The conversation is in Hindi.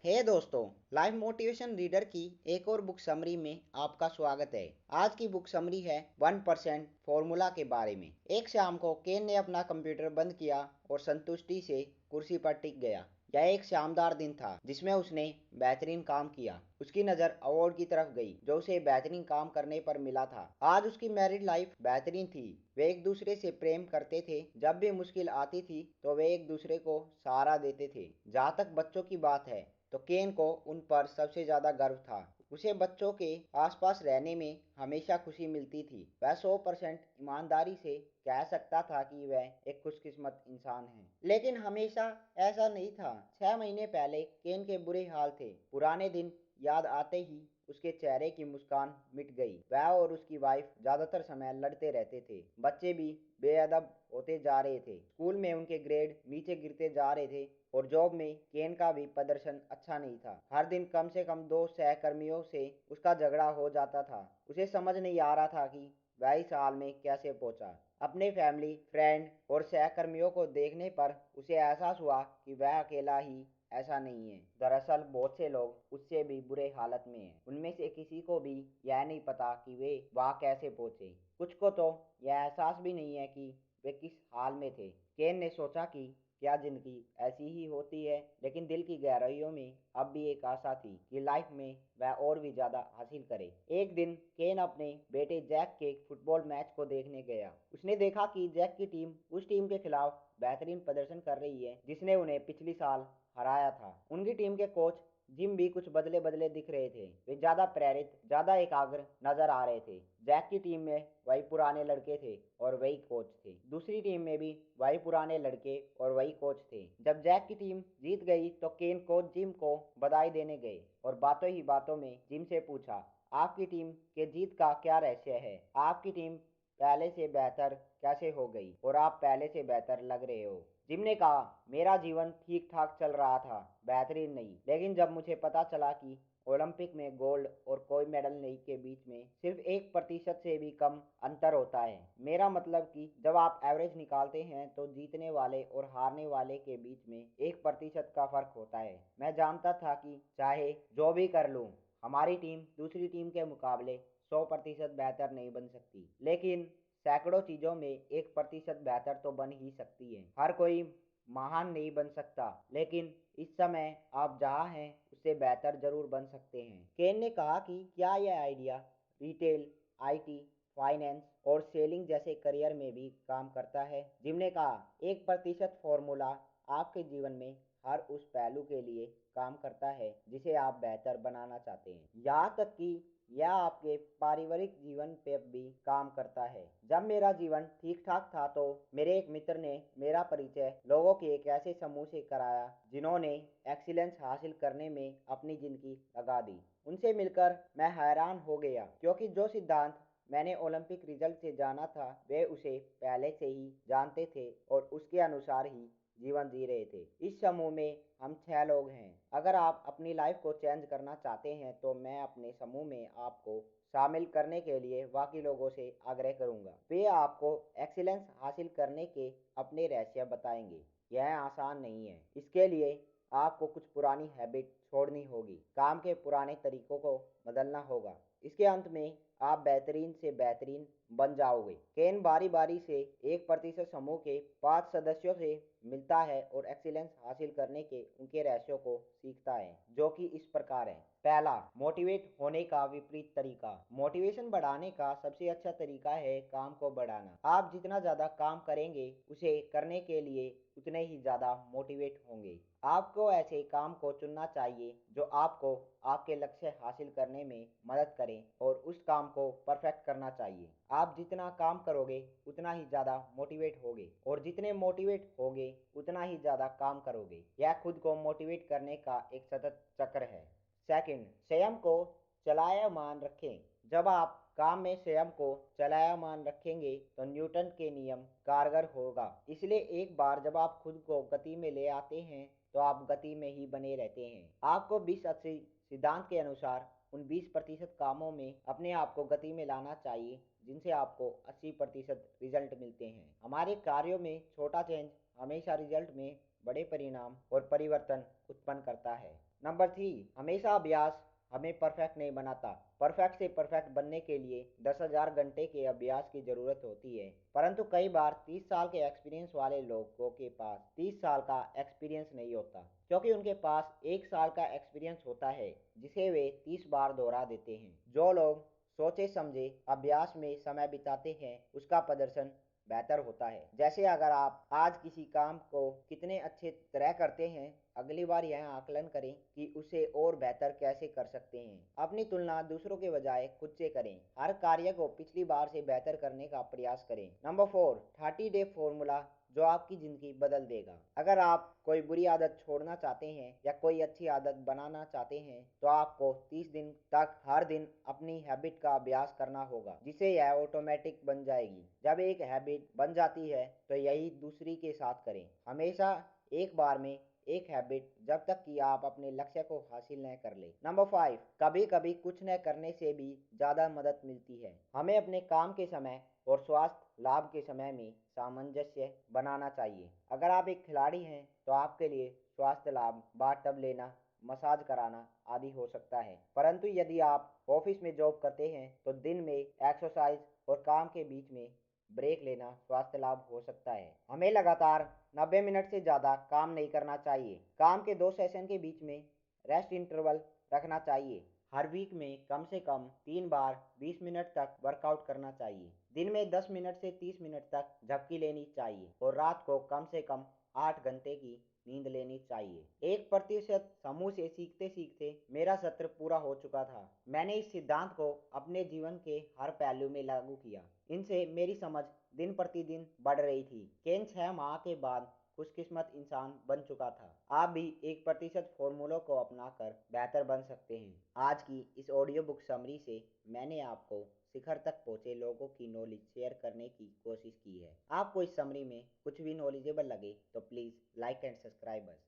हे दोस्तों, लाइफ मोटिवेशन रीडर की एक और बुक समरी में आपका स्वागत है। आज की बुक समरी है 1% फॉर्मूला के बारे में। एक शाम को केन ने अपना कंप्यूटर बंद किया और संतुष्टि से कुर्सी पर टिक गया। यह एक शानदार दिन था जिसमें उसने बेहतरीन काम किया। उसकी नज़र अवार्ड की तरफ गई जो उसे बेहतरीन काम करने पर मिला था। आज उसकी मैरिड लाइफ बेहतरीन थी। वे एक दूसरे से प्रेम करते थे। जब भी मुश्किल आती थी तो वे एक दूसरे को सहारा देते थे। जहाँ तक बच्चों की बात है तो केन को उन पर सबसे ज्यादा गर्व था। उसे बच्चों के आसपास रहने में हमेशा खुशी मिलती थी। वह 100% ईमानदारी से कह सकता था कि वह एक खुशकिस्मत इंसान है। लेकिन हमेशा ऐसा नहीं था। 6 महीने पहले केन के बुरे हाल थे। पुराने दिन याद आते ही उसके चेहरे की मुस्कान मिट गई। वह और उसकी वाइफ ज्यादातर समय लड़ते रहते थे। बच्चे भी बेअदब होते जा रहे थे। स्कूल में उनके ग्रेड नीचे गिरते जा रहे थे और जॉब में केन का भी प्रदर्शन अच्छा नहीं था। हर दिन कम से कम 2 सहकर्मियों से उसका झगड़ा हो जाता था। उसे समझ नहीं आ रहा था कि वह इस हाल में कैसे पहुंचा। अपने फैमिली, फ्रेंड और सहकर्मियों को देखने पर उसे एहसास हुआ कि वह अकेला ही ऐसा नहीं है। दरअसल बहुत से लोग उससे भी बुरे हालत में हैं। उनमें से किसी को भी यह नहीं पता कि वे वहां कैसे पहुंचे। कुछ को तो यह एहसास भी नहीं है कि वे किस हाल में थे। केन ने सोचा कि क्या जिंदगी ऐसी ही होती है, लेकिन दिल की गहराइयों में अब भी एक आशा थी कि लाइफ में वह और भी ज्यादा हासिल करे। एक दिन केन अपने बेटे जैक के फुटबॉल मैच को देखने गया। उसने देखा कि जैक की टीम उस टीम के खिलाफ बेहतरीन प्रदर्शन कर रही है जिसने उन्हें पिछली साल हराया था। उनकी टीम के कोच जिम भी कुछ बदले बदले दिख रहे थे। वे ज्यादा प्रेरित, ज्यादा एकाग्र नजर आ रहे थे। जैक की टीम में वही पुराने लड़के थे और वही कोच थे। दूसरी टीम में भी वही पुराने लड़के और वही कोच थे। जब जैक की टीम जीत गई तो केन कोच जिम को बधाई देने गए और बातों ही बातों में जिम से पूछा, आपकी टीम के जीत का क्या रहस्य है? आपकी टीम पहले से बेहतर कैसे हो गई और आप पहले से बेहतर लग रहे हो? जिम ने कहा, मेरा जीवन ठीक ठाक चल रहा था, बेहतरीन नहीं, लेकिन जब मुझे पता चला कि ओलंपिक में गोल्ड और कोई मेडल नहीं के बीच में सिर्फ 1% से भी कम अंतर होता है। मेरा मतलब कि जब आप एवरेज निकालते हैं तो जीतने वाले और हारने वाले के बीच में 1% का फर्क होता है। मैं जानता था कि चाहे जो भी कर लूं, हमारी टीम दूसरी टीम के मुकाबले 100% बेहतर नहीं बन सकती, लेकिन सैकड़ों चीजों में 1% बेहतर तो बन ही सकती है। हर कोई महान नहीं बन सकता, लेकिन इस समय आप जहाँ हैं उससे बेहतर जरूर बन सकते हैं। केन ने कहा कि क्या यह आइडिया रिटेल, आईटी, फाइनेंस और सेलिंग जैसे करियर में भी काम करता है? जिम ने कहा, 1% फॉर्मूला आपके जीवन में हर उस पहलू के लिए काम करता है जिसे आप बेहतर बनाना चाहते हैं। यहाँ तक कि यह आपके पारिवारिक जीवन पे भी काम करता है। जब मेरा जीवन ठीक ठाक था तो मेरे एक मित्र ने मेरा परिचय लोगों के एक ऐसे समूह से कराया जिन्होंने एक्सीलेंस हासिल करने में अपनी जिंदगी लगा दी। उनसे मिलकर मैं हैरान हो गया क्योंकि जो सिद्धांत मैंने ओलंपिक रिजल्ट से जाना था वे उसे पहले से ही जानते थे और उसके अनुसार ही जीवन जी रहे थे। इस समूह में हम 6 लोग हैं। अगर आप अपनी लाइफ को चेंज करना चाहते हैं तो मैं अपने समूह में आपको शामिल करने के लिए बाकी लोगों से आग्रह करूंगा। वे आपको एक्सीलेंस हासिल करने के अपने रहस्य बताएंगे। यह आसान नहीं है। इसके लिए आपको कुछ पुरानी हैबिट छोड़नी होगी, काम के पुराने तरीकों को बदलना होगा। इसके अंत में आप बेहतरीन से बेहतरीन बन जाओगे। केन बारी बारी से 1% समूह के 5 सदस्यों से मिलता है और एक्सीलेंस हासिल करने के उनके रहस्यों को सीखता है, जो कि इस प्रकार है। पहला, मोटिवेट होने का विपरीत तरीका। मोटिवेशन बढ़ाने का सबसे अच्छा तरीका है काम को बढ़ाना। आप जितना ज्यादा काम करेंगे उसे करने के लिए उतने ही ज्यादा मोटिवेट होंगे। आपको ऐसे काम को चुनना चाहिए जो आपको आपके लक्ष्य हासिल करने में मदद करें और उस काम को परफेक्ट करना चाहिए। आप जितना काम करोगे उतना ही ज्यादा मोटिवेट होगे और जितने मोटिवेट होगे उतना ही ज्यादा काम करोगे। यह खुद को मोटिवेट करने का एक सतत चक्र है। सेकंड, स्वयं को चलायमान रखें। जब आप काम में स्वयं को चलायमान रखेंगे तो न्यूटन के नियम कारगर होगा। इसलिए एक बार जब आप खुद को गति में ले आते हैं तो आप गति में ही बने रहते हैं। आपको 20-80 सिद्धांत के अनुसार उन 20% कामों में अपने आप को गति में लाना चाहिए जिनसे आपको 80% रिजल्ट मिलते हैं। हमारे कार्यों में छोटा चेंज हमेशा रिजल्ट में बड़े परिणाम और परिवर्तन उत्पन्न करता है। नंबर 3, हमेशा अभ्यास हमें परफेक्ट नहीं बनाता। परफेक्ट से परफेक्ट बनने के लिए 10,000 घंटे के अभ्यास की जरूरत होती है, परंतु कई बार 30 साल के एक्सपीरियंस वाले लोगों के पास 30 साल का एक्सपीरियंस नहीं होता, क्योंकि उनके पास 1 साल का एक्सपीरियंस होता है जिसे वे 30 बार दोहरा देते हैं। जो लोग सोचे समझे अभ्यास में समय बिताते हैं उसका प्रदर्शन बेहतर होता है। जैसे अगर आप आज किसी काम को कितने अच्छे तरह करते हैं, अगली बार यह आकलन करें कि उसे और बेहतर कैसे कर सकते हैं। अपनी तुलना दूसरों के बजाय खुद से करें। हर कार्य को पिछली बार से बेहतर करने का प्रयास करें। नंबर 4, 30 डे फॉर्मूला जो आपकी जिंदगी बदल देगा। अगर आप कोई बुरी आदत छोड़ना चाहते हैं या कोई अच्छी आदत बनाना चाहते हैं तो आपको 30 दिन तक हर दिन अपनी हैबिट का अभ्यास करना होगा, जिससे यह ऑटोमेटिक बन जाएगी। जब एक हैबिट बन जाती है तो यही दूसरी के साथ करें। हमेशा एक बार में एक हैबिट, जब तक कि आप अपने लक्ष्य को हासिल न कर ले। नंबर 5, कभी कभी कुछ न करने से भी ज्यादा मदद मिलती है। हमें अपने काम के समय और स्वास्थ्य लाभ के समय में सामंजस्य बनाना चाहिए। अगर आप एक खिलाड़ी हैं तो आपके लिए स्वास्थ्य लाभ बाथ टब लेना, मसाज कराना आदि हो सकता है, परंतु यदि आप ऑफिस में जॉब करते हैं तो दिन में एक्सरसाइज और काम के बीच में ब्रेक लेना स्वास्थ्य लाभ हो सकता है। हमें लगातार 90 मिनट से ज़्यादा काम नहीं करना चाहिए। काम के 2 सेशन के बीच में रेस्ट इंटरवल रखना चाहिए। हर वीक में कम से कम 3 बार 20 मिनट तक वर्कआउट करना चाहिए। दिन में 10 मिनट से 30 मिनट तक झपकी लेनी चाहिए और रात को कम से कम 8 घंटे की नींद लेनी चाहिए। 1% समूह से सीखते सीखते मेरा सत्र पूरा हो चुका था। मैंने इस सिद्धांत को अपने जीवन के हर पहलू में लागू किया। इनसे मेरी समझ दिन प्रतिदिन बढ़ रही थी। केन 6 माह के बाद खुशकिस्मत इंसान बन चुका था। आप भी 1% फॉर्मूलों को अपनाकर बेहतर बन सकते हैं। आज की इस ऑडियो बुक समरी से मैंने आपको शिखर तक पहुंचे लोगों की नॉलेज शेयर करने की कोशिश की है। आपको इस समरी में कुछ भी नॉलेजेबल लगे तो please like and subscribe us.